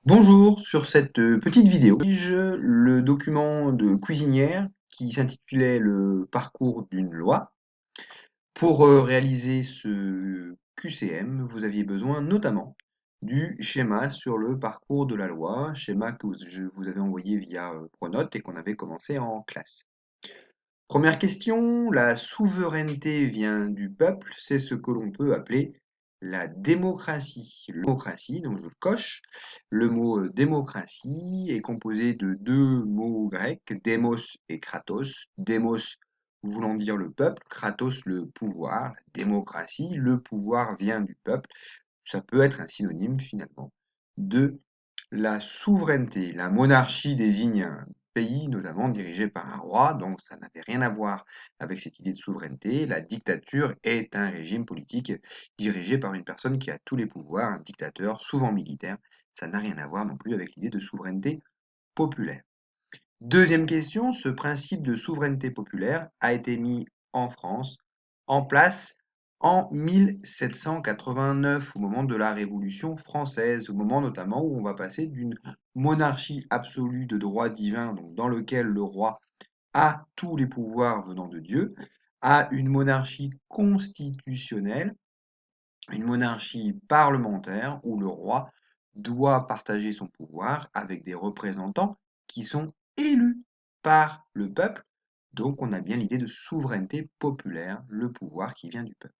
Bonjour, sur cette petite vidéo, le document de cuisinière qui s'intitulait Le parcours d'une loi. Pour réaliser ce QCM, vous aviez besoin notamment du schéma sur le parcours de la loi, schéma que je vous avais envoyé via Pronote et qu'on avait commencé en classe. Première question, la souveraineté vient du peuple, c'est ce que l'on peut appeler la démocratie. La démocratie, donc je coche, le mot démocratie est composé de deux mots grecs, démos et kratos. Démos voulant dire le peuple, kratos le pouvoir. La démocratie, le pouvoir vient du peuple. Ça peut être un synonyme finalement de la souveraineté. La monarchie désigne un pays, notamment dirigé par un roi, donc ça n'avait rien à voir avec cette idée de souveraineté. La dictature est un régime politique dirigé par une personne qui a tous les pouvoirs, un dictateur, souvent militaire. Ça n'a rien à voir non plus avec l'idée de souveraineté populaire. Deuxième question, ce principe de souveraineté populaire a été mis en France en place en 1789, au moment de la Révolution française, au moment notamment où on va passer d'une monarchie absolue de droit divin, donc dans lequel le roi a tous les pouvoirs venant de Dieu, à une monarchie constitutionnelle, une monarchie parlementaire où le roi doit partager son pouvoir avec des représentants qui sont élus par le peuple. Donc on a bien l'idée de souveraineté populaire, le pouvoir qui vient du peuple.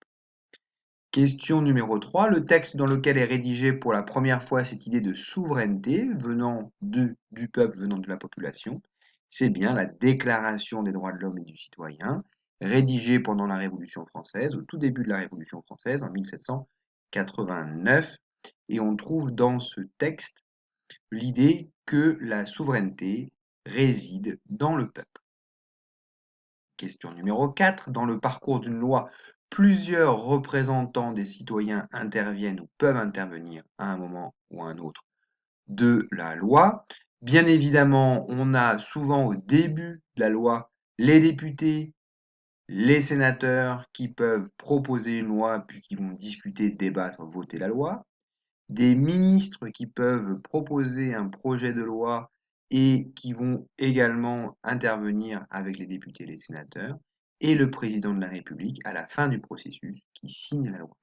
Question numéro 3, le texte dans lequel est rédigé pour la première fois cette idée de souveraineté du peuple, venant de la population, c'est bien la Déclaration des droits de l'homme et du citoyen, rédigée pendant la Révolution française, au tout début de la Révolution française, en 1789, et on trouve dans ce texte l'idée que la souveraineté réside dans le peuple. Question numéro 4. Dans le parcours d'une loi, plusieurs représentants des citoyens interviennent ou peuvent intervenir à un moment ou à un autre de la loi. Bien évidemment, on a souvent au début de la loi les députés, les sénateurs qui peuvent proposer une loi, puis qui vont discuter, débattre, voter la loi, des ministres qui peuvent proposer un projet de loi et qui vont également intervenir avec les députés et les sénateurs, et le président de la République à la fin du processus qui signe la loi.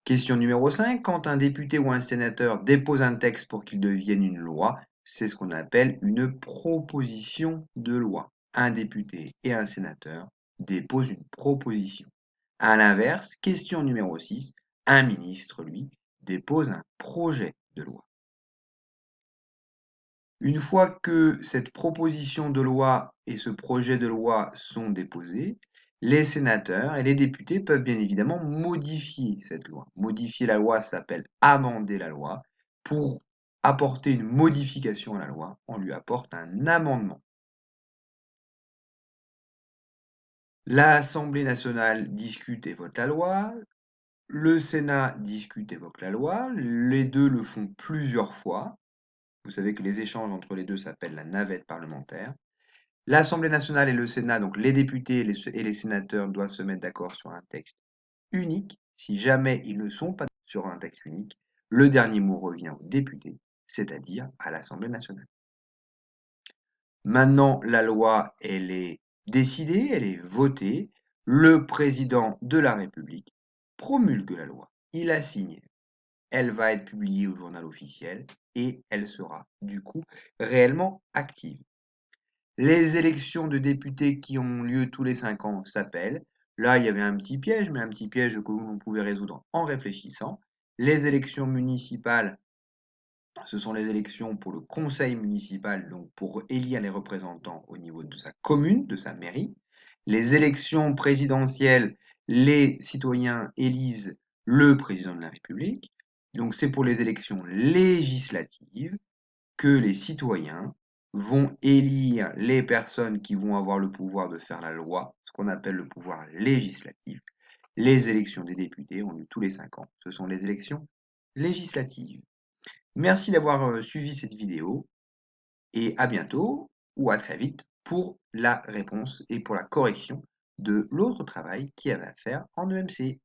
Question numéro 5. Quand un député ou un sénateur dépose un texte pour qu'il devienne une loi, c'est ce qu'on appelle une proposition de loi. Un député et un sénateur déposent une proposition. À l'inverse, question numéro 6. Un ministre, lui, dépose un projet de loi. Une fois que cette proposition de loi et ce projet de loi sont déposés, les sénateurs et les députés peuvent bien évidemment modifier cette loi. Modifier la loi s'appelle amender la loi. Pour apporter une modification à la loi, on lui apporte un amendement. L'Assemblée nationale discute et vote la loi. Le Sénat discute et vote la loi. Les deux le font plusieurs fois. Vous savez que les échanges entre les deux s'appellent la navette parlementaire. L'Assemblée nationale et le Sénat, donc les députés et les sénateurs, doivent se mettre d'accord sur un texte unique. Si jamais ils ne sont pas sur un texte unique, le dernier mot revient aux députés, c'est-à-dire à l'Assemblée nationale. Maintenant, la loi, elle est décidée, elle est votée. Le président de la République promulgue la loi. Il la signe. Elle va être publiée au journal officiel et elle sera, du coup, réellement active. Les élections de députés qui ont lieu tous les 5 ans s'appellent. Là, il y avait un petit piège, mais un petit piège que l'on pouvait résoudre en réfléchissant. Les élections municipales, ce sont les élections pour le conseil municipal, donc pour élire les représentants au niveau de sa commune, de sa mairie. Les élections présidentielles, les citoyens élisent le président de la République. Donc c'est pour les élections législatives que les citoyens vont élire les personnes qui vont avoir le pouvoir de faire la loi, ce qu'on appelle le pouvoir législatif. Les élections des députés ont lieu tous les 5 ans. Ce sont les élections législatives. Merci d'avoir suivi cette vidéo et à bientôt ou à très vite pour la réponse et pour la correction de l'autre travail qu'il y avait à faire en EMC.